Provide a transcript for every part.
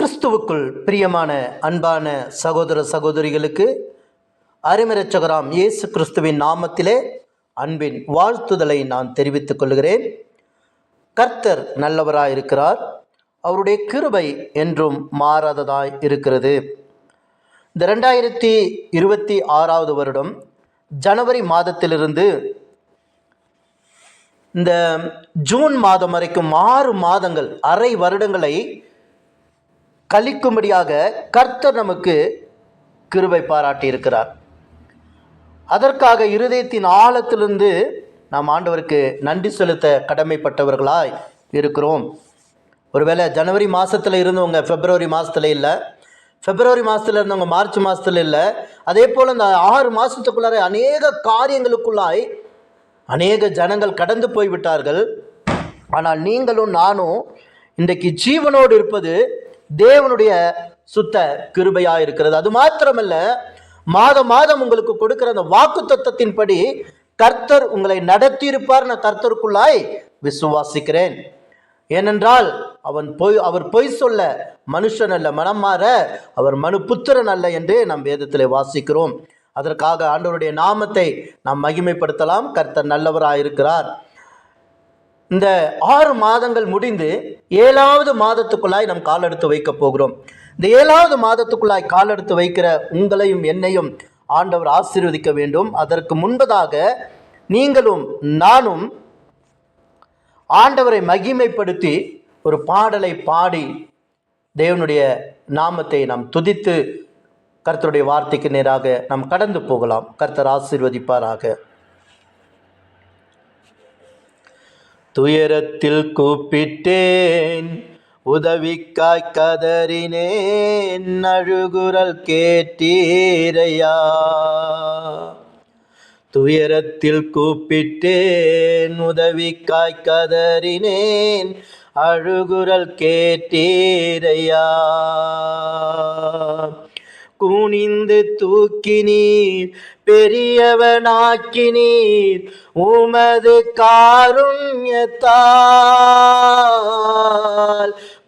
கிறிஸ்துவுக்குள் பிரியமான அன்பான சகோதர சகோதரிகளுக்கு அருமைரட்சகராம் இயேசு கிறிஸ்துவின் நாமத்திலே அன்பின் வாழ்த்துதலை நான் தெரிவித்துக் கொள்கிறேன். கர்த்தர் நல்லவராய் இருக்கிறார். அவருடைய கிருபை என்றும் மாறாததாய் இருக்கிறது. இந்த 2026 வருடம் ஜனவரி மாதத்திலிருந்து இந்த ஜூன் மாதம் வரைக்கும் 6 மாதங்கள், அரை வருடங்களை கழிக்கும்படியாக கர்த்தர் நமக்கு கிருபை பாராட்டி இருக்கிறார். அதற்காக இருதயத்தின் ஆழத்திலிருந்து நாம் ஆண்டவருக்கு நன்றி செலுத்த கடமைப்பட்டவர்களாய் இருக்கிறோம். ஒருவேளை ஜனவரி மாதத்தில் இருந்தவங்க பிப்ரவரி மாதத்தில் இல்லை, பிப்ரவரி மாதத்தில் இருந்தவங்க மார்ச் மாதத்தில் இல்லை, அதே போல் இந்த 6 மாதத்துக்குள்ளார அநேக காரியங்களுக்குள்ளாய் அநேக ஜனங்கள் கடந்து போய்விட்டார்கள். ஆனால் நீங்களும் நானும் இன்றைக்கு ஜீவனோடு இருப்பது தேவனுடைய சுத்த கிருபையாக இருக்கிறது. அது மாத்திரமல்ல, மாதம் மாதம் உங்களுக்கு கொடுக்கிற அந்த வாக்கு தத்தத்தின்படி கர்த்தர் உங்களை நடத்தியிருப்பார். நான் கர்த்தருக்குள்ளாய் விசுவாசிக்கிறேன். ஏனென்றால் அவர் பொய் சொல்ல மனுஷன் அல்ல, மனம் மாற அவர் மனுபுத்திரன் அல்ல என்று நாம் வேதத்தில் வாசிக்கிறோம். அதற்காக ஆண்டவருடைய நாமத்தை நாம் மகிமைப்படுத்தலாம். கர்த்தர் நல்லவராயிருக்கிறார். இந்த 6 மாதங்கள் முடிந்து 7வது மாதத்துக்குள்ளாய் நாம் காலெடுத்து வைக்க போகிறோம். இந்த 7வது மாதத்துக்குள்ளாய் காலெடுத்து வைக்கிற உங்களையும் என்னையும் ஆண்டவர் ஆசீர்வதிக்க வேண்டும். அதற்கு முன்பதாக நீங்களும் நானும் ஆண்டவரை மகிமைப்படுத்தி ஒரு பாடலை பாடி தேவனுடைய நாமத்தை நாம் துதித்து கர்த்தருடைய வார்த்தைக்கு நேராக நாம் கடந்து போகலாம். கர்த்தர் ஆசீர்வதிப்பாராக. துயரத்தில் கூப்பிட்டேன், உதவிக்காய் கதறினேன், அழுகுரல் கேட்டீரையா. துயரத்தில் கூப்பிட்டேன், உதவிக்காய் கதறினேன், அழுகுரல் கேட்டீரையா. குனிந்து தூக்கினீர், பெரியவனாக்கினீர், உமது காருண்யத்தால்.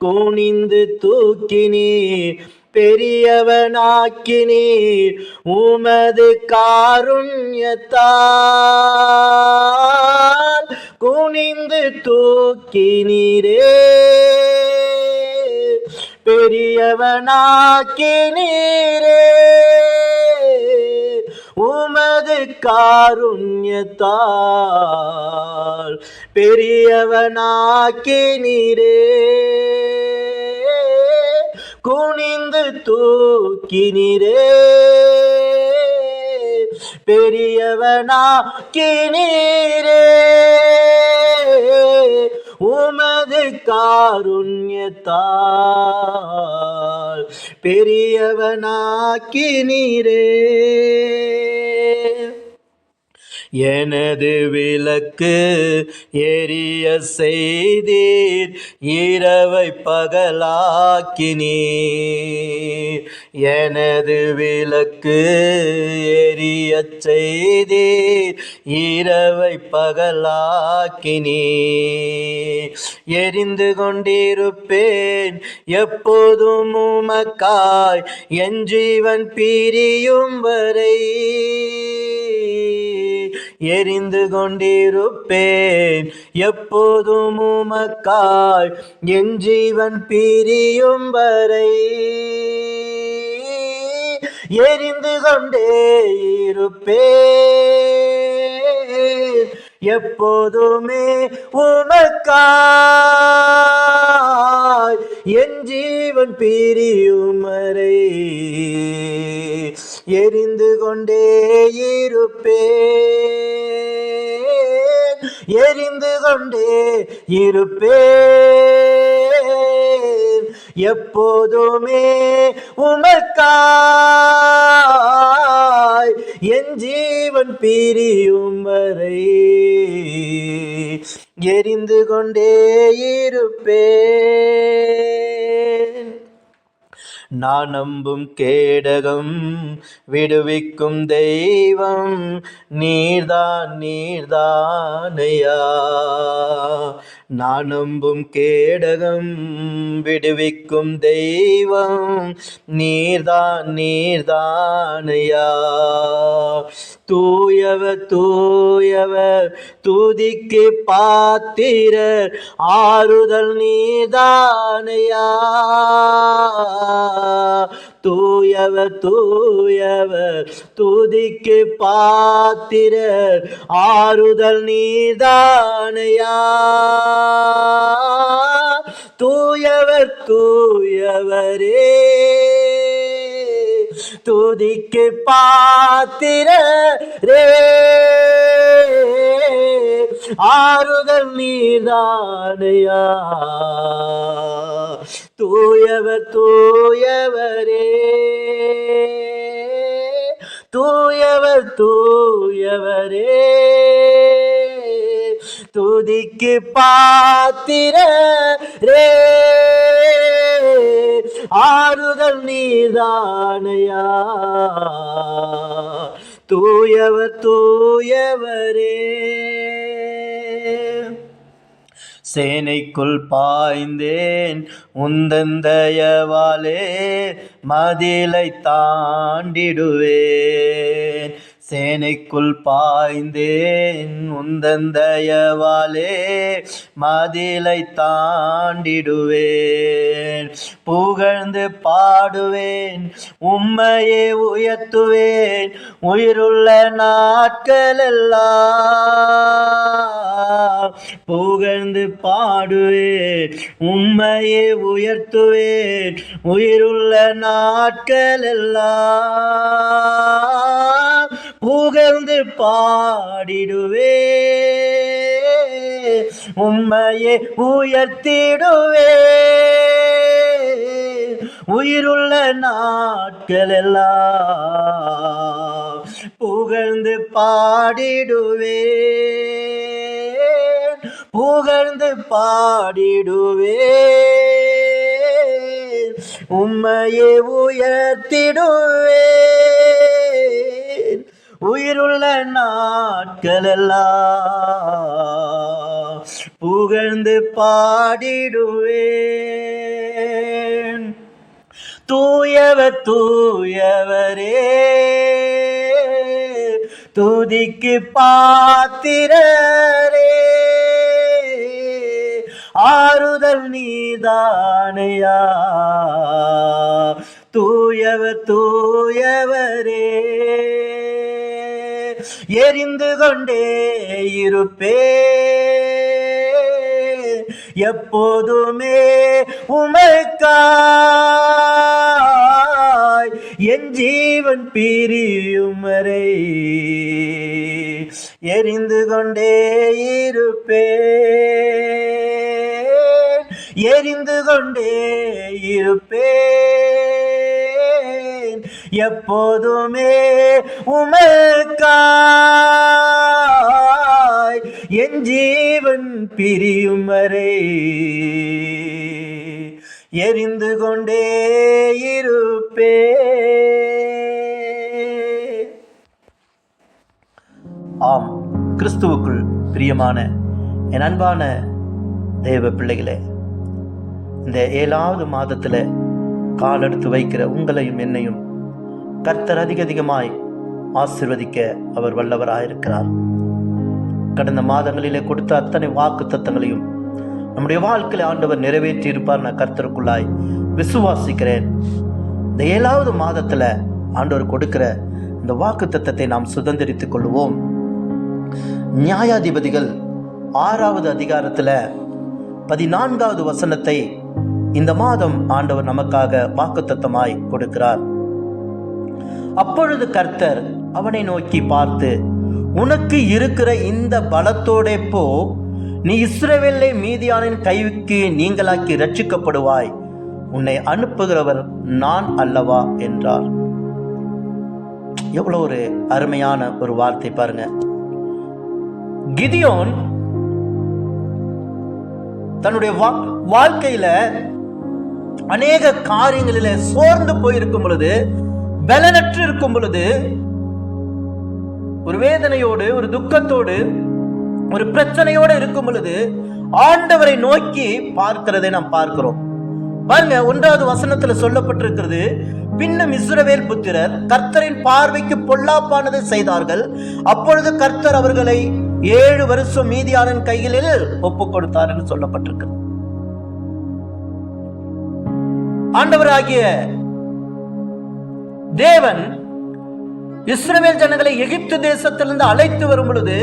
குனிந்து தூக்கினீர், பெரியவனாக்கினீர், உமது காருண்யத்தால். குனிந்து தூக்கினீரே, பெரியவனாக்கினீரே, உமது காருண்யத்தால். பெரியவனாக்கினீரே, குனிந்து தூக்கினீரே, பெரியவனாக்கினீரே, உமது காருண்யத்தால். பெரியவனாக்கினீரே. எனது விளக்கு எரிய செய்தீர், இரவை பகலாக்கினீர். எனது விளக்கு எரிய செய்தீர், இரவை பகலாக்கினீர். எரிந்து கொண்டிருப்பேன் எப்போதும் உமக்காய், என் ஜீவன் பிரியும் வரை. எரிந்து கொண்டிருப்பேன் எப்போதும் உமக்காய், என் ஜீவன் பிரியும் வரை. எரிந்து கொண்டே இருப்பேன் எப்போதுமே உமக்காய், என் ஜீவன் பிரியும் வரை. எரிந்து கொண்டே இருப்பேன், எரிந்து கொண்டே இருப்பேன் எப்போதுமே உமக்காய், என் ஜீவன் பிரியும் வரை. எரிந்து கொண்டே இருப்பேன். நான் நம்பும் கேடகம் விடுவிக்கும் தெய்வம் நீர்தான் நீர்தானையா. நான் நம்பும் கேடகம் விடுவிக்கும் தெய்வம் நீர்தான் நீர்தானையா. தூயவர் தூயவர் துதிக்கு பாத்திரர் ஆறுதல் நீர்தானையா. தூயவர் தூயவர் துதிக்கு பாத்திரர் ஆறுதல் நீர்தானையா. தூயவர் தூயவரே துதிக்கு பாத்திரரே ஆறுதல் நீர்தானையா. தூயவர் தூயவரே தூயவர் தூயவரே துதிக்கு பாத்திரரே ஆறுதல் நீர்தானையா. தூயவர் தூயவரே. சேனைக்குள் பாய்ந்தேன் உந்தன் தயவாலே மதிலை தாண்டிடுவேன். சேனைக்குள் பாய்ந்தேன் உந்தன் தயவாலே மதிலை தாண்டிடுவேன். புகழ்ந்து பாடுவேன் உம்மையே உயர்த்துவேன் உயிருள்ள நாட்களெல்லாம். புகழ்ந்து பாடுவேன் உம்மையே உயர்த்துவேன் உயிருள்ள நாட்களெல்லாம். புகழ்ந்து பாடிடுவேன் உம்மையே உயர்த்திடுவேன் உயிருள்ள நாட்களெல்லாம். புகழ்ந்து பாடிடுவேன் புகழ்ந்து பாடிடுவேன் உம்மையே உயர்த்திடுவேன் உயிருள்ள நாட்களெல்லாம். புகழ்ந்து பாடிடுவேன். தூயவர் தூயவரே துதிக்கு பாத்திரரே ஆறுதல் நீர்தானையா. தூயவர் தூயவரே எரிந்து கொண்டே இருப்பேன் எப்போதுமே உமக்காய் என் ஜீவன் பிரியும் வரை. எரிந்து கொண்டே இருப்பேன் எரிந்து கொண்டே இருப்பேன் எப்போதுமே உமக்காய் என் ஜீவன் பிரியும் வரை. எரிந்து கொண்டே இருப்பேன். ஆம், கிறிஸ்துவுக்குள் பிரியமான என் அன்பான தேவ பிள்ளைகளே, இந்த 7வது மாதத்தில் காலெடுத்து வைக்கிற உங்களையும் என்னையும் கர்த்தர் அதிகமாய் ஆசீர்வதிக்க அவர் வல்லவராயிருக்கிறார். கடந்த மாதங்களிலே கொடுத்த அத்தனை வாக்கு தத்தங்களையும் நம்முடைய வாழ்க்கையில் ஆண்டவர் நிறைவேற்றி இருப்பார். நான் கர்த்தருக்குள்ளாய் விசுவாசிக்கிறேன். இந்த 7வது மாதத்தில் ஆண்டவர் கொடுக்கிற இந்த வாக்கு தத்தத்தை நாம் சுதந்திரித்துக் கொள்வோம். நியாயாதிபதிகள் 6வது அதிகாரத்தில் 14வது வசனத்தை இந்த மாதம் ஆண்டவர் நமக்காக வாக்குத்தத்தமாய் கொடுக்கிறார். அப்பொழுது கர்த்தர் அவனை நோக்கி பார்த்து, உனக்கு இருக்கிற இந்த பலத்தோடே போ, நீ இஸ்ரவேலை மீதியானின் கைக்கு நீங்களாக்கி ரட்சிக்கப்படுவாய், உன்னை அனுப்புகிறவர் நான் அல்லவா என்றார். எவ்வளவு ஒரு அருமையான ஒரு வார்த்தை பாருங்க. கிதியோன் தன்னுடைய வாழ்க்கையில அநேக காரியங்களிலே சோர்ந்து போயிருக்கும் பொழுது, பலனற்று இருக்கும் பொழுது, ஒரு வேதனையோடு, ஒரு துக்கத்தோடு, ஒரு பிரச்சனையோடு இருக்கும் பொழுது ஆண்டவரை நோக்கி பார்க்கிறதை நாம் பார்க்கிறோம். பாருங்க, 1வது வசனத்துல சொல்லப்பட்டிருக்கிறது, பின்னும் இஸ்ரவேல் புத்திரர் கர்த்தரின் பார்வைக்கு பொல்லாப்பானதை செய்தார்கள். அப்பொழுது கர்த்தர் அவர்களை 7 வருஷம் மீதியானின் கைகளில் ஒப்புக் கொடுத்தார் என்று சொல்லப்பட்டிருக்கிறது. ஆண்டவராகிய தேவன் இஸ்ரவேல் ஜனங்களை எகிப்து தேசத்திலிருந்து அழைத்து வரும் பொழுது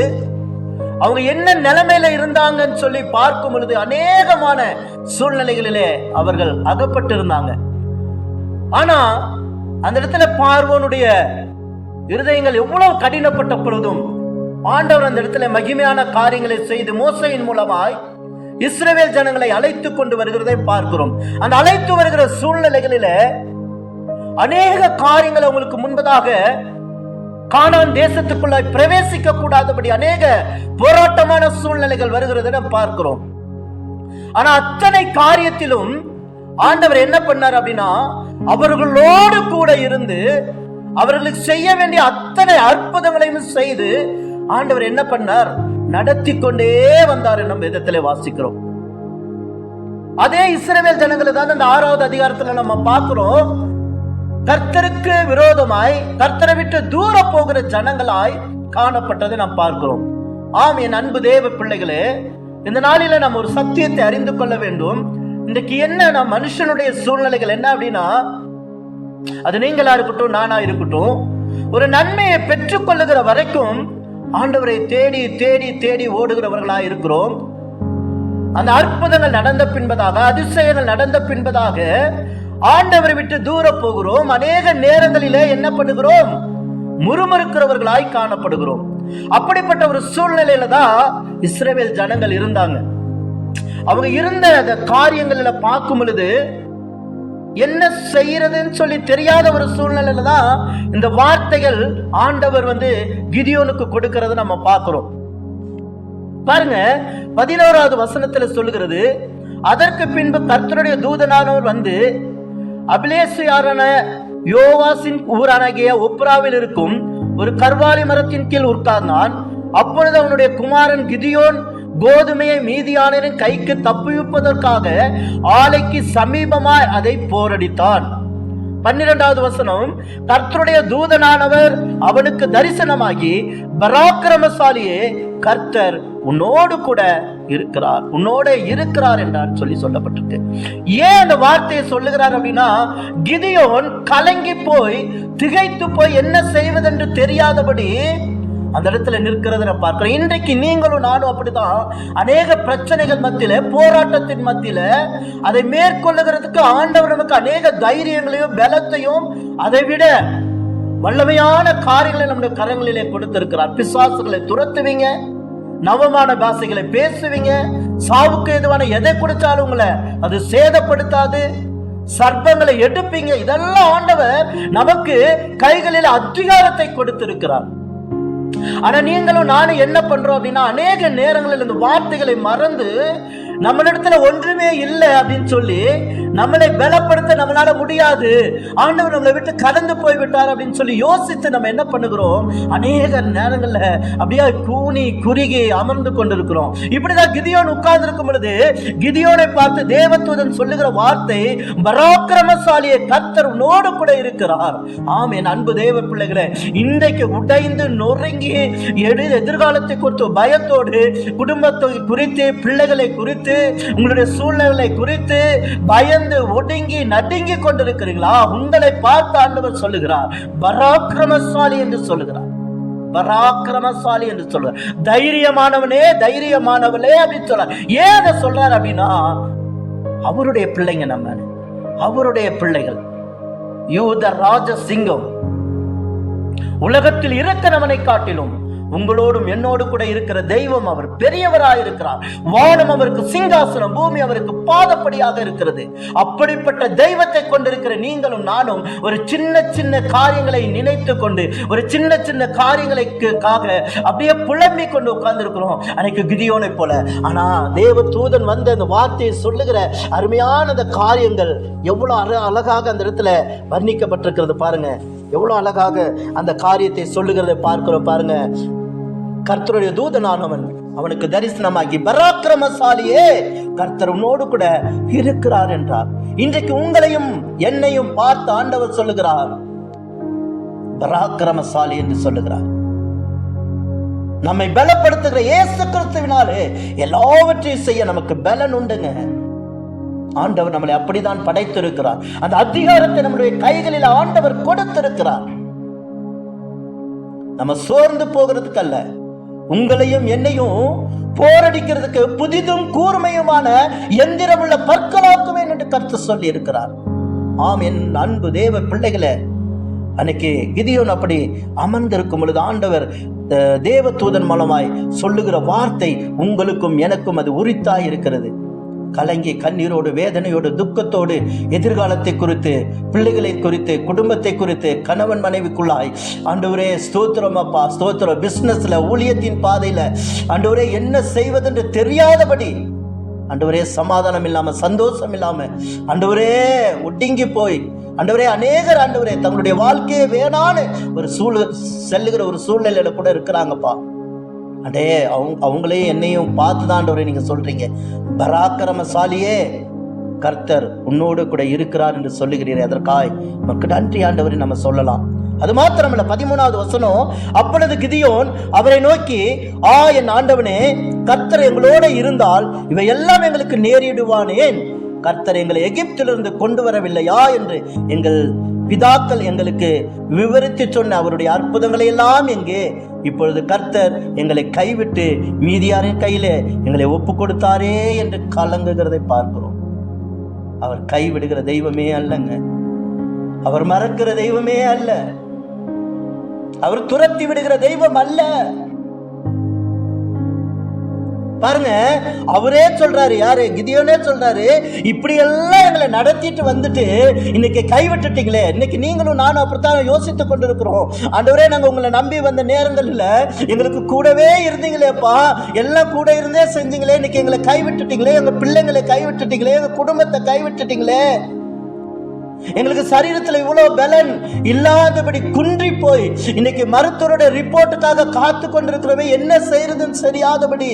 அவங்க என்ன நிலைமையில இருந்தாங்கன்னு சொல்லி பார்க்கும் பொழுது அநேகமான சூழ்நிலைகளிலே அவர்கள் அகப்பட்டு இருந்தாங்க. ஆனா அந்த இடத்துல பார்வோனுடைய இருதயங்கள் எவ்வளவு கடினப்பட்ட பொழுதும் ஆண்டவர் அந்த இடத்துல மகிமையான காரியங்களை செய்து மோசையின் மூலமாய் இஸ்ரவேல் ஜனங்களை அழைத்து கொண்டு வருகிறதை பார்க்கிறோம். அந்த அழைத்து வருகிற சூழ்நிலைகளில அநேக காரியங்கள் அவங்களுக்கு முன்பதாக கானான் தேசத்துக்குள்ள பிரவேசிக்க கூடாதபடி அநேக போராட்டமான சூழ்நிலைகள் வருகிறத பார்க்கிறோம். ஆனா அத்தனை காரியத்திலும் ஆண்டவர் என்ன பண்ணார் அப்படின்னா, அவர்களோடு கூட இருந்து அவர்களுக்கு செய்ய வேண்டிய அத்தனை அற்புதங்களையும் செய்து ஆண்டவர் என்ன பண்ணார், நடத்தி கொண்டே வந்தார். நம்ம வேதத்திலே வாசிக்கிறோம். அதே இஸ்ரவேல் ஜனங்களை தான் அந்த 6வது அதிகாரத்துல நம்ம பார்க்கிறோம். கர்த்தருக்கு விரோதமாய் கர்த்தரை விட்டு தூர போகிற ஜனங்களாய் காணப்பட்டதை நாம் பார்க்கிறோம். ஆம், என் அன்பு தேவ பிள்ளைகளே, இந்த நாளில நம்ம ஒரு சத்தியத்தை அறிந்து கொள்ள வேண்டும். இன்றைக்கு என்ன மனுஷனுடைய சூழ்நிலைகள் என்ன அப்படின்னா, அது நீங்களா இருக்கட்டும், நானா இருக்கட்டும், ஒரு நன்மையை பெற்றுக் கொள்ளுகிற வரைக்கும் ஆண்டவரை தேடி தேடி தேடி ஓடுகிறவர்களா இருக்கிறோம். அந்த அற்புதங்கள் நடந்த பின்பதாக, அதிசயங்கள் நடந்த பின்பதாக ஆண்டவரை விட்டு தூர போகிறோம். அநேக நேரங்களிலே என்ன பண்ணுகிறோம், முறுமுறுக்கிறவர்களாய் காணப்படுகிறோம். அப்படிப்பட்ட ஒரு சூழ்நிலையில தான் இஸ்ரவேல் ஜனங்கள் இருந்தாங்க. அவங்க இருந்த அந்த காரியங்களில பார்க்கும் பொழுது என்ன செய்யறதுன்னு சொல்லி தெரியாத ஒரு சூழ்நிலையில தான் இந்த வார்த்தைகள் ஆண்டவர் கிதியோனுக்கு கொடுக்கறத நம்ம பார்க்கிறோம். பாருங்க, 11வது வசனத்துல சொல்லுகிறது, அதற்கு பின்பு கர்த்தருடைய தூதனானவர் அபிலேசியாரான யோவாசின் ஊரானாகிய ஒப்ராவில் இருக்கும் ஒரு கர்வாலி மரத்தின் கீழ் உட்கார்ந்தான். அப்பொழுது அவனுடைய குமாரன் கிதியோன் கோதுமையை மீதியானின் கைக்கு தப்புவிப்பதற்காக ஆலைக்கு சமீபமாய் அதை போரடித்தான். 12வது வசனம், கர்த்தருடைய தூதனானவர் அவனுக்கு தரிசனமாகி, பராக்கிரமசாலியே, கர்த்தர் உன்னோடு கூட இருக்கிறார், உன்னோட இருக்கிறார் என்றான் சொல்லி சொல்லப்பட்டிருக்கு. ஏன் அந்த வார்த்தையை சொல்லுகிறார் அப்படின்னா, கிதியோன் கலங்கி போய் திகைத்து போய் என்ன செய்வதென்று தெரியாதபடி அந்த இடத்துல நிற்கிறத பார்க்கிறோம். இன்றைக்கு நீங்களும் நானும் அப்படிதான் அநேக பிரச்சனைகள் மத்தியில, போராட்டத்தின் மத்தியில அதை மேற்கொள்ளுகிறதுக்கு ஆண்டவர் நமக்கு அநேக தைரியங்களையும் பலத்தையும் அதை விட வல்லமையான காரியங்களை நம்முடைய கரங்களிலே கொடுத்திருக்கிறார். பிசாசுகளை துரத்துவீங்க, நவமான பாஷைகளை பேசுவீங்க, சாவுக்கு எதுவான எதை கொடுத்தாலும் உங்களை அது சேதப்படுத்தாது, சர்ப்பங்களை எடுப்பீங்க. இதெல்லாம் ஆண்டவர் நமக்கு கைகளில் அதிகாரத்தை கொடுத்திருக்கிறார். ஆனா நீங்களும் நானும் என்ன பண்றோம் அப்படின்னா, அநேக நேரங்களில் இந்த வார்த்தைகளை மறந்து நம்மளிடத்துல ஒன்றுமே இல்லை அப்படின்னு சொல்லி நம்மளை பலப்படுத்த நம்மளால முடியாது, ஆண்டவர் நம்மளை விட்டு கடந்து போய்விட்டார் அப்படின்னு சொல்லி யோசித்து நம்ம என்ன பண்ணுகிறோம், அநேக நேரங்கள்ல அப்படியே கூனி குறுகி அமர்ந்து கொண்டிருக்கிறோம். இப்படிதான் கிதியோன் உட்கார்ந்து இருக்கும் பொழுது கிதியோனை பார்த்து தேவதூதன் சொல்லுகிற வார்த்தை, பராக்கிரமசாலியை, கர்த்தர் உன்னோடு கூட இருக்கிறார். ஆம், என் அன்பு தேவ பிள்ளைகளே, இன்றைக்கு உடைந்து நொறுங்கி எதிர்காலத்தை குறித்து பயத்தோடு, குடும்பத்தை குறித்து, பிள்ளைகளை குறித்து, உங்களுடைய சூழ்நிலை குறித்து பயந்து ஒடுங்கி நடுங்கி கொண்டிருக்கிறீங்களா? உங்களை பார்த்து ஆண்டவர் சொல்லுகிறார், பராக்கிரமசாலி என்று சொல்லுகிறார். பராக்கிரமசாலி என்று சொல்றார். தைரியமானவனே, தைரியமானவளே அப்படின்னு சொல்றார். ஏன் அதை சொல்றார் அப்படின்னா, அவருடைய பிள்ளைங்க, நம்ம அவருடைய பிள்ளைகள். யூத ராஜ சிங்கம், உலகத்தில் இருக்கிறவனை காட்டிலும் உங்களோடும் என்னோடு கூட இருக்கிற தெய்வம் அவர் பெரியவராய் இருக்கிறார். வானம் அவருக்கு சிங்காசனம், பூமி அவருக்கு பாதப்படியாக இருக்கிறது. அப்படிப்பட்ட தெய்வத்தை கொண்டிருக்கிற நீங்களும் நானும் ஒரு சின்ன சின்ன காரியங்களை நினைத்து கொண்டு, ஒரு சின்ன சின்ன காரியங்களுக்காக அப்படியே புலம்பிக் கொண்டு உட்கார்ந்து இருக்கிறோம், அன்னைக்கு கிதியோனை போல. ஆனா தேவ தூதன் வந்து அந்த வார்த்தையை சொல்லுகிற அருமையான அந்த காரியங்கள் எவ்வளவு அழகாக அந்த இடத்துல வர்ணிக்கப்பட்டிருக்கிறது பாருங்க. எவ்வளவு அழகாக அந்த காரியத்தை சொல்லுகிறதை பார்க்கிறோம் பாருங்க. கர்த்தருடைய தூதனானவன் அவனுக்கு தரிசனமாகி, பராக்கிரமசாலியே, கர்த்தர் உன்னோடு கூட இருக்கிறார் என்றார். இன்றைக்கு உங்களையும் என்னையும் பார்த்து ஆண்டவர் சொல்லுகிறார், பராக்கிரமசாலி என்று சொல்லுகிறார். நம்மை பலப்படுத்துகிற இயேசு கிறிஸ்துவினாலே எல்லாவற்றையும் செய்ய நமக்கு பலன் உண்டுங்க. ஆண்டவர் நம்மளை அப்படிதான் படைத்திருக்கிறார். அந்த அதிகாரத்தை நம்முடைய கைகளில் ஆண்டவர் கொடுத்திருக்கிறார். நம்ம சோர்ந்து போகிறதுக்கு அல்ல, உங்களையும் என்னையும் போரடிக்கிறதுக்கு புதிதும் கூர்மையுமான எந்திரமுள்ள பற்களாக்குமே என்று கர்த்தர் சொல்லி இருக்கிறார். ஆம் என் அன்பு தேவ பிள்ளைகளே, அன்னைக்கு கிதியோன் அப்படி அமர்ந்திருக்கும் பொழுது ஆண்டவர் தேவ தூதன் மூலமாய் சொல்லுகிற வார்த்தை உங்களுக்கும் எனக்கும் அது உரித்தாய் இருக்கிறது. கலங்கி கண்ணீரோடு, வேதனையோடு, துக்கத்தோடு, எதிர்காலத்தை குறித்து, பிள்ளைகளை குறித்து, குடும்பத்தை குறித்து, கணவன் மனைவிக்குள்ளாய், ஆண்டவரே ஸ்தோத்திரம் அப்பா, ஸ்தோத்திரம், பிசினஸ்ல, ஊழியத்தின் பாதையில ஆண்டவரே என்ன செய்வதென்று தெரியாதபடி, ஆண்டவரே சமாதானம் இல்லாம, சந்தோஷம் இல்லாம, ஆண்டவரே ஒடுங்கி போய், ஆண்டவரே அநேகர் ஆண்டவரே தங்களுடைய வாழ்க்கையை வேணான்னு ஒரு செல்லுகிற ஒரு சூழ்நிலையில கூட இருக்கிறாங்கப்பா. அடே அவங்களே என்னையும் பார்த்துதான் ஆண்டவரே நீங்க சொல்றீங்க, பராக்கிரமசாலியே, கர்த்தர் உன்னோடு கூட இருக்கிறார் என்று சொல்லுகிறீர். அதற்காய் நமக்கு நன்றி ஆண்டவரே நம்ம சொல்லலாம். அது மாத்திரமல்ல, 13வது வசனம், அப்பொழுது கிதியோன் அவரை நோக்கி, என் ஆண்டவனே, கர்த்தர் எங்களோட இருந்தால் இவை எல்லாம் எங்களுக்கு நேரிடுவானேன்? கர்த்தர் எங்களை எகிப்திலிருந்து கொண்டு வரவில்லையா என்று எங்கள் பிதாக்கள் எங்களுக்கு விவரித்து சொன்ன அவருடைய அற்புதங்களை எல்லாம் எங்கே? இப்பொழுது கர்த்தர் எங்களை கைவிட்டு மீதியாரின் கையிலே எங்களை ஒப்பு கொடுத்தாரே என்று கலங்குகிறதை பார்க்கிறோம். அவர் கைவிடுகிற தெய்வமே அல்லங்க, அவர் மறக்கிற தெய்வமே அல்ல, அவர் துரத்தி விடுகிற தெய்வம் அல்ல. பாருங்க, அவரே சொல்றாரு, யாரு? கிதியோனே சொல்றாரு, இப்படி எல்லாம் எங்களை நடத்திட்டு வந்துட்டு இன்னைக்கு கைவிட்டுட்டீங்களே. இன்னைக்கு நீங்களும் நானும் அப்படித்தான் யோசித்துக் கொண்டிருக்கிறோம். ஆண்டவரே, நாங்க உங்களை நம்பி வந்த நேரங்கள்ல எங்களுக்கு கூடவே இருந்தீங்களேப்பா, எல்லாம் கூட இருந்தே செஞ்சீங்களே, இன்னைக்கு எங்களை கைவிட்டுட்டீங்களே, எங்க பிள்ளைங்களை கைவிட்டுட்டீங்களே, எங்க குடும்பத்தை கைவிட்டுட்டீங்களே, எங்களுக்கு சரீரத்தில் இவ்வளவு பலன் இல்லாதபடி குன்றி போய் இன்னைக்கு மருத்துவருடைய ரிப்போர்ட்டுக்காக காத்து கொண்டிருக்கிறவே, என்ன செய்யறதுன்னு தெரியாதபடி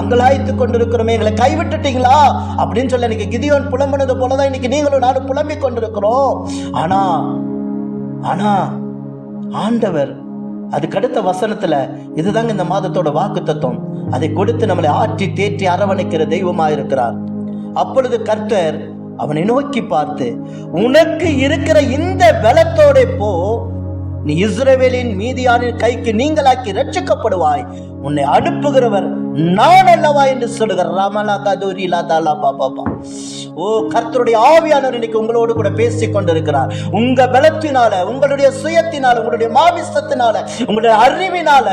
அங்கலாய்த்து கொண்டிருக்கிறோமே, எங்களை கைவிட்டுட்டீங்களா அப்படின்னு சொல்ல இன்னைக்கு கிதியோன் புலம்புனது போலதான் இன்னைக்கு நீங்களும் நானும் புலம்பிக் கொண்டிருக்கிறோம். ஆனா ஆண்டவர் அதுக்கடுத்த வசனத்துல, இதுதாங்க இந்த மாதத்தோட வாக்கு தத்துவம், அதை கொடுத்து நம்மளை ஆற்றி தேற்றி அரவணைக்கிற தெய்வமாயிருக்கிறார். அப்பொழுது கர்த்தர் அவனை நோக்கி பார்த்து, உனக்கு இருக்கிற இந்த பலத்தோட போ, நீ இஸ்ரவேலின் மீதியானின் கைக்கு நீங்களாக்கி ரட்சிக்கப்படுவாய், உன்னை அனுப்புகிறவர் நான் அல்லவா என்று சொல்லுகிறார். ஓ, கர்த்தருடைய ஆவியானவர் இன்னைக்கு உங்களோடு கூட பேசிக் கொண்டிருக்கிறார். உங்க பலத்தினால, உங்களுடைய சுயத்தினால, உங்களுடைய மாமிசத்தினால, உங்களுடைய அறிவினால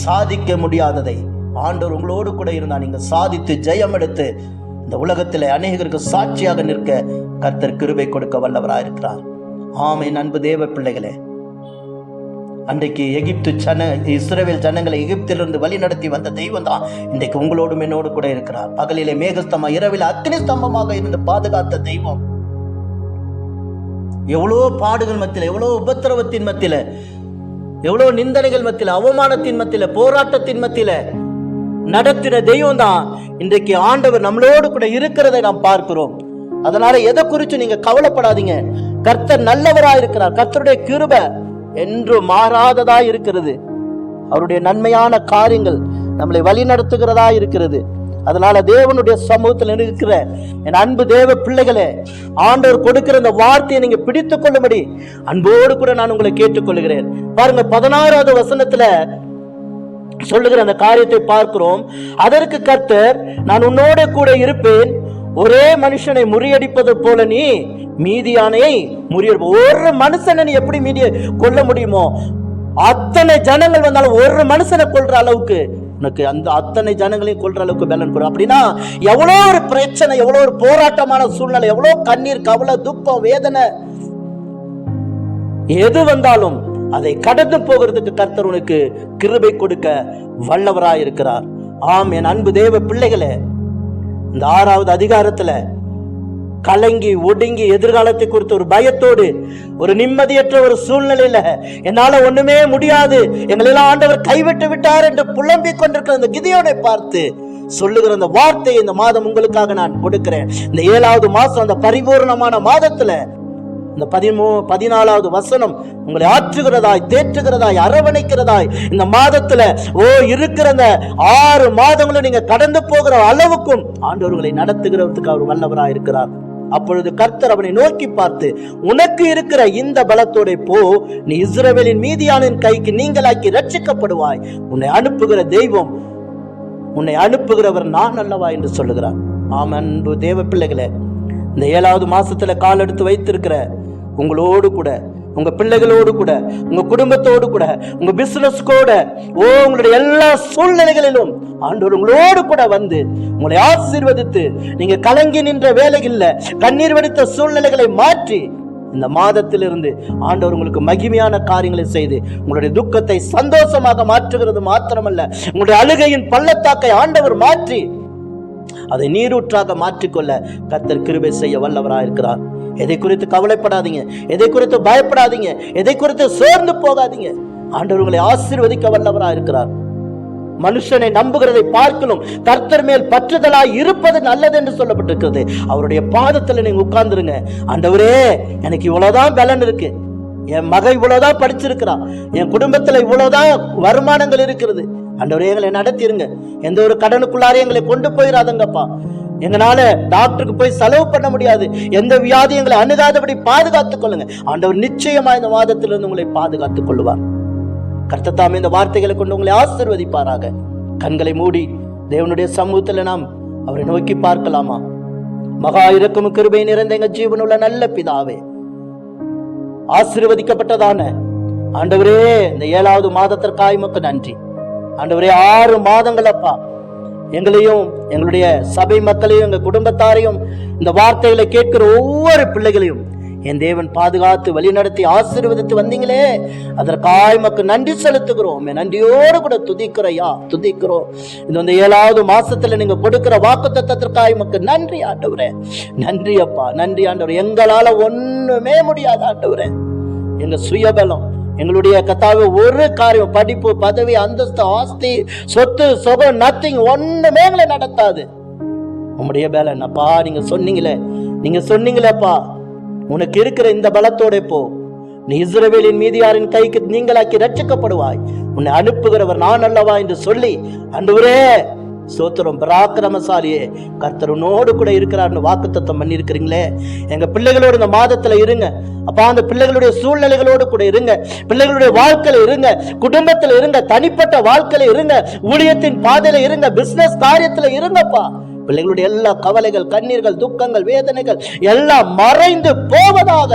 சாதிக்க முடியாததை ஆண்டவர் உங்களோடு கூட இருந்தா நீங்க சாதித்து ஜெயம் எடுத்து இந்த உலகத்தில் அநேகருக்கு சாட்சியாக நிற்க கர்த்தர் கிருபை கொடுக்க வல்லவராயிருக்கிறார். ஆமென். அன்பு தேவ பிள்ளைகளே, அன்றைக்கு இஸ்ரவேல் ஜனங்களை எகிப்திலிருந்து வழி நடத்தி வந்த தெய்வம் தான் இன்றைக்கு உங்களோடும் என்னோடு கூட இருக்கிறார். பகலிலே மேகஸ்தம்பம், இரவில் அக்னி ஸ்தம்பமாக இருந்து பாதுகாத்த தெய்வம். எவ்வளோ பாடுகள் மத்தியில, எவ்வளோ உபத்திரவத்தின் மத்தியில, எவ்வளோ நிந்தனைகள் மத்தியில, அவமானத்தின் மத்தியில, போராட்டத்தின் மத்தியில நடத்தின தெய்வம் தான் இன்றைக்கு ஆண்டவர் நம்மளோடு கூட இருக்கிறதை நாம் பார்க்கிறோம். அதனால எதை குறித்து நீங்க கவலைப்படாதீங்க. கர்த்தர் நல்லவரா இருக்கிறார். கர்த்தருடைய கிருபை என்று மாறாததா இருக்கிறது. அவருடைய நன்மையான காரியங்கள் நம்மளை வழி நடத்துகிறதா இருக்கிறது. அதனால தேவனுடைய சமூகத்தில் இருக்கிற என் அன்பு தேவ பிள்ளைகளே, ஆண்டவர் கொடுக்கிற இந்த வார்த்தையை நீங்க பிடித்துக் கொள்ளும்படி அன்போடு கூட நான் உங்களை கேட்டுக்கொள்கிறேன். பாருங்க, 16வது வசனத்துல சொல்லுகிற அந்த காரியத்தை பார்க்கிறோம். அதற்கு கர்த்தர், நான் உன்னோட கூட இருப்பேன், ஒரே மனுஷனை முறியடிப்பது போல நீ மீதியானை முறியடிப்ப. ஒரு மனுஷனை நீ எப்படி கொல்ல முடியுமோ, அத்தனை ஜனங்கள் வந்தாலும் ஒரு மனுஷனை கொல்ற அளவுக்கு உனக்கு அந்த அத்தனை ஜனங்களையும் கொல்ற அளவுக்கு பலன் கொடு. அப்படின்னா எவ்வளோ ஒரு பிரச்சனை, எவ்வளோ ஒரு போராட்டமான சூழ்நிலை, எவ்வளோ கண்ணீர், கவலை, துக்கம், வேதனை எது வந்தாலும் அதை கடந்து போகிறதுக்கு கர்த்தர் உனக்கு கிருபை கொடுக்க வல்லவராயிருக்கிறார். ஆம் என் அன்பு தேவ பிள்ளைகளே, இந்த 6வது அதிகாரத்துல கலங்கி ஒடுங்கி எதிர்காலத்தை குறித்து ஒரு பயத்தோடு, ஒரு நிம்மதியற்ற ஒரு சூழ்நிலையில என்னால ஒண்ணுமே முடியாது, எங்களெல்லாம் ஆண்டவர் கைவிட்டு விட்டார் என்று புலம்பிக் கொண்டிருக்கிற அந்த கிதியோனை பார்த்து சொல்லுகிற அந்த வார்த்தையை இந்த மாதம் உங்களுக்காக நான் கொடுக்கிறேன். இந்த 7வது மாசம், அந்த பரிபூர்ணமான மாதத்துல இந்த 14வது வசனம் உங்களை ஆற்றுகிறதாய், தேற்றுகிறதாய், அரவணைக்கிறதாய் இந்த மாதத்துல இருக்கிற அந்த 6 மாதங்களும் நீங்க கடந்து போகிற அளவுக்கும் ஆண்டவர்களை நடத்துகிறதுக்கு அவர் வல்லவராய் இருக்கிறார். அப்பொழுது கர்த்தர் அவனை நோக்கி பார்த்து, உனக்கு இருக்கிற இந்த பலத்தோட போ, நீ இஸ்ரவேலின் மீதியானின் கைக்கு நீங்களாக்கி ரட்சிக்கப்படுவாய். உன்னை அனுப்புகிற தெய்வம், உன்னை அனுப்புகிறவர் நான் அல்லவா என்று சொல்லுகிறார். ஆம் அன்பு தேவ பிள்ளைகளே, இந்த 7வது மாசத்துல கால் எடுத்து வைத்திருக்கிற உங்களோடு கூட, உங்க பிள்ளைகளோடு கூட, உங்க குடும்பத்தோடு கூட, உங்க பிசினஸ் கூட, உங்களுடைய எல்லா சூழ்நிலைகளிலும் ஆண்டவர் உங்களோடு கூட வந்து உங்களை ஆசீர்வதித்து, நீங்க கலங்கி நின்ற வேலைகள்ல கண்ணீர் வடித்த சூழ்நிலைகளை மாற்றி இந்த மாதத்திலிருந்து ஆண்டவர் உங்களுக்கு மகிமையான காரியங்களை செய்து உங்களுடைய துக்கத்தை சந்தோஷமாக மாற்றுகிறது மாத்திரமல்ல, உங்களுடைய அழுகையின் பள்ளத்தாக்கை ஆண்டவர் மாற்றி அதை நீரூற்றாக மாற்றிக்கொள்ள கர்த்தர் கிருபை செய்ய வல்லவராக இருக்கிறார். எதை குறித்து கவலைப்படாதீங்க, எதை குறித்து பயப்படாதீங்க, எதை குறித்து சோர்ந்து போகாதீங்க. ஆண்டவர் உங்களை ஆசீர்வதிக்க வல்லவராக இருக்கிறார். மனுஷனை நம்புகிறதை பார்க்கலும் கர்த்தர் மேல் பற்றுதலாய் இருப்பது நல்லது என்று சொல்லப்பட்டிருக்கிறது. அவருடைய பாதத்துல நீங்க உட்கார்ந்துருங்க. ஆண்டவரே, எனக்கு இவ்வளவுதான் பலன் இருக்கு, என் மகன் இவ்வளவுதான் படிச்சிருக்கிறான், என் குடும்பத்துல இவ்வளவுதான் வருமானங்கள் இருக்கிறது, ஆண்டவரே எங்களை நடத்திருங்க, எந்த ஒரு கடனுக்குள்ளாரே எங்களை கொண்டு போயிடாதங்கப்பா, எங்களால டாக்டருக்கு போய் செலவு பண்ண முடியாது, எந்த வியாதி எங்களை அணுகாதபடி பாதுகாத்துக் கொள்ளுங்க. ஆண்டவர் நிச்சயமா இந்த மாதத்திலிருந்து உங்களை பாதுகாத்துக் கொள்வார். கர்த்தர் தாமே இந்த வார்த்தைகளை கொண்டு உங்களை ஆசீர்வதிப்பாராக. கண்களை மூடி தேவனுடைய சமூகத்துல நாம் அவரை நோக்கி பார்க்கலாமா? மகா இரக்கமும் கிருபை நிறைந்த எங்க ஜீவனுள்ள நல்ல பிதாவே, ஆசீர்வதிக்கப்பட்டதான ஆண்டவரே, இந்த 7வது மாதத்திற்காய் உமக்கு நன்றி. ஆண்டவரே, 6 மாதங்கள் அப்பா எங்களையும் எங்களுடைய சபை மக்களையும் எங்க குடும்பத்தாரையும் இந்த வார்த்தைகளை கேட்கிற ஒவ்வொரு பிள்ளைகளையும் என் தேவன் பாதுகாத்து வழிநடத்தி ஆசீர்வதித்து வந்தீங்களே, அதற்காய் உமக்கு நன்றி செலுத்துகிறோம். நன்றியோடு கூட துதிக்கிறோம். இந்த 7வது மாசத்துல நீங்க கொடுக்கிற வாக்குத்தத்தத்திற்காய் உமக்கு நன்றி ஆண்டவரே. நன்றி அப்பா, நன்றி ஆண்டவரே. எங்களால ஒண்ணுமே முடியாது ஆண்டவரே, எங்க சுயபலம், எங்களுடைய கத்தாவே ஒரு காரியம், படிப்பு, பதவி, அந்தஸ்து, ஆஸ்தி, சொத்து, சுகம், நத்திங், ஒண்ணுமே எங்களை நடத்தாது. உங்களுடைய பலன் அப்பா, நீங்க சொன்னீங்களேப்பா, உனக்கு இருக்கிற இந்த பலத்தோட போ, நீ இஸ்ரவேலின் மீதியாரின் கைக்கு நீங்களாக்கி ரட்சிக்கப்படுவாய், உன்னை அனுப்புகிறவர் நான் அல்லவா என்று சொல்லி, ஆண்டவரே சோத்திரம், பராக்கிரமசாலியே, கர்த்தர் உன்னோடு கூட இருக்கிறார்னு வாக்குத்தத்தம் பண்ணி இருக்கிறீங்களே. எங்க பிள்ளைகளோடு இந்த மாதத்துல இருங்க அப்பா, அந்த பிள்ளைகளுடைய சூழ்நிலைகளோடு கூட இருங்க, பிள்ளைகளுடைய வாழ்க்கையில இருங்க, குடும்பத்துல இருங்க, தனிப்பட்ட வாழ்க்கையில இருங்க, ஊழியத்தின் பாதையில இருங்க, பிசினஸ் காரியத்துல இருங்கப்பா. பிள்ளைகளுடைய எல்லா கவலைகள், கண்ணீர்கள், துக்கங்கள், வேதனைகள் எல்லாம் மறைந்து போவதாக.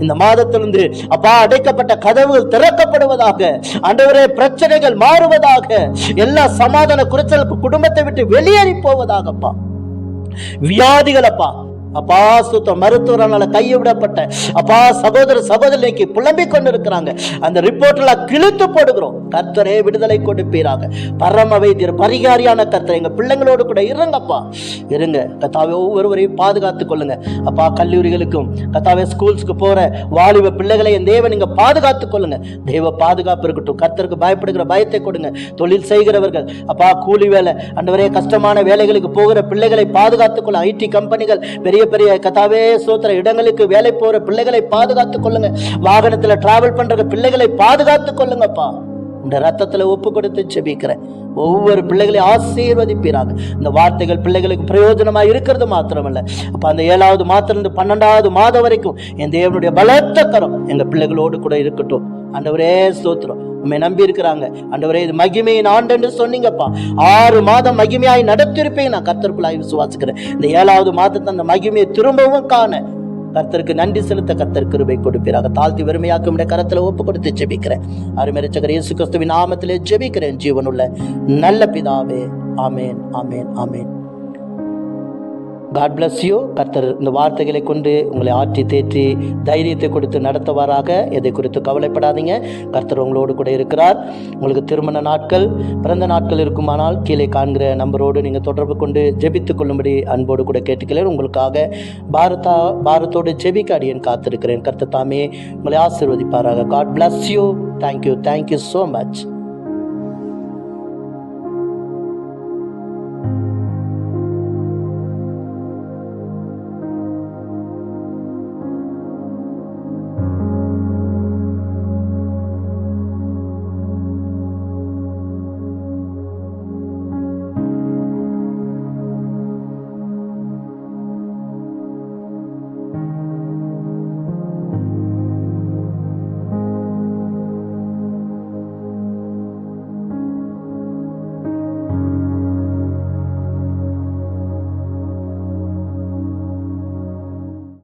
இந்த மாதத்திலிருந்து அப்பா அடைக்கப்பட்ட கதவுகள் திறக்கப்படுவதாக. ஆண்டவரே, பிரச்சனைகள் மாறுவதாக. எல்லா சமாதான குறைச்சலுக்கு குடும்பத்தை விட்டு வெளியேறி போவதாகப்பா. வியாதிகள் அப்பா அப்பா சுத்தம், மருத்துவரால கைவிடப்பட்ட அப்பா சகோதரிக்கு புலம்பிக் கொண்டிருக்கிறாங்க, அந்த ரிப்போர்ட்ல கிழித்து போடுகிறோம். கர்த்தரே விடுதலை கொடுப்பீராக. பரம வைத்தியர், பரிகாரியான கர்த்தர் எங்க பிள்ளைங்களோடு கூட இருங்கப்பா, இருங்க கர்த்தாவே. ஒவ்வொருவரையும் பாதுகாத்துக் கொள்ளுங்க அப்பா. கல்லூரிகளுக்கும் கர்த்தாவே ஸ்கூல்ஸ்க்கு போற வாலிப பிள்ளைகளை என் தேவன் நீங்க பாதுகாத்துக் கொள்ளுங்க. தெய்வ பாதுகாப்பு இருக்கட்டும். கர்த்தருக்கு பயப்படுகிற பயத்தை கொடுங்க. தொழில் செய்கிறவர்கள் அப்பா, கூலி வேலை ஆண்டவரே, கஷ்டமான வேலைகளுக்கு போகிற பிள்ளைகளை பாதுகாத்துக் கொள்ள. ஐடி கம்பெனிகள், பெரிய கர்த்தாவே சோத்திர இடங்களுக்கு வேலை போற பிள்ளைகளை பாதுகாத்துக் கொள்ளுங்க. வாகனத்துல டிராவல் பண்ற பிள்ளைகளை பாதுகாத்துக் கொள்ளுங்கப்பா. இந்த ரத்தத்துல ஒப்பு கொடுத்து ஜெபிக்கிறேன். ஒவ்வொரு பிள்ளைகளையும் ஆசீர்வதிப்பீராக. இந்த வார்த்தைகள் பிள்ளைகளுக்கு பிரயோஜனமா இருக்கிறது மாத்திரமல்ல அப்ப, அந்த 7வது மாதத்திலிருந்து 12வது மாதம் வரைக்கும் என் தேவனுடைய பலத்த கரம் எங்க பிள்ளைகளோடு கூட இருக்கட்டும். ஆண்டவரே ஸ்தோத்திரம், உண்மை நம்பி இருக்கிறாங்க ஆண்டவரே. இது மகிமையின் ஆண்டு என்று சொன்னீங்கப்பா. 6 மாதம் மகிமையாய் நடத்திருப்பீங்க. நான் கர்த்தருக்குள்ளாய் விசுவாசிக்கிறேன். இந்த 7வது மாதத்தை அந்த மகிமையை திரும்பவும் காண கர்த்தருக்கு நன்றி செலுத்த கர்த்தர் கிருபை கொடுப்பீராக. தாழ்த்தி வெறுமையாக்கும் கரத்துல ஒப்பு கொடுத்து ஜெபிக்கிறேன். அருமைரட்சகர் இயேசு கிறிஸ்துவின் நாமத்திலே ஜெபிக்கிறேன் ஜீவனுள்ள நல்ல பிதாவே. ஆமேன், ஆமேன், ஆமேன். God bless you. கர்த்தர் இந்த வார்த்தைகளை கொண்டு உங்களை ஆற்றி தேற்றி தைரியத்தை கொடுத்து நடத்துவாராக. எதை குறித்து கவலைப்படாதீங்க. கர்த்தர் உங்களோடு கூட இருக்கிறார். உங்களுக்கு திருமண நாட்கள், பிறந்த நாட்கள் இருக்குமானால் கீழே காண்கிற நம்பரோடு நீங்கள் தொடர்பு கொண்டு ஜெபித்துக் கொள்ளும்படி அன்போடு கூட கேட்டுக்கிறேன். உங்களுக்காக பாரத்தோடு ஜெபிக்க அடியேன் காத்திருக்கிறேன். கர்த்தர் தாமே உங்களை ஆசீர்வதிப்பாராக. God bless you. Thank you so much.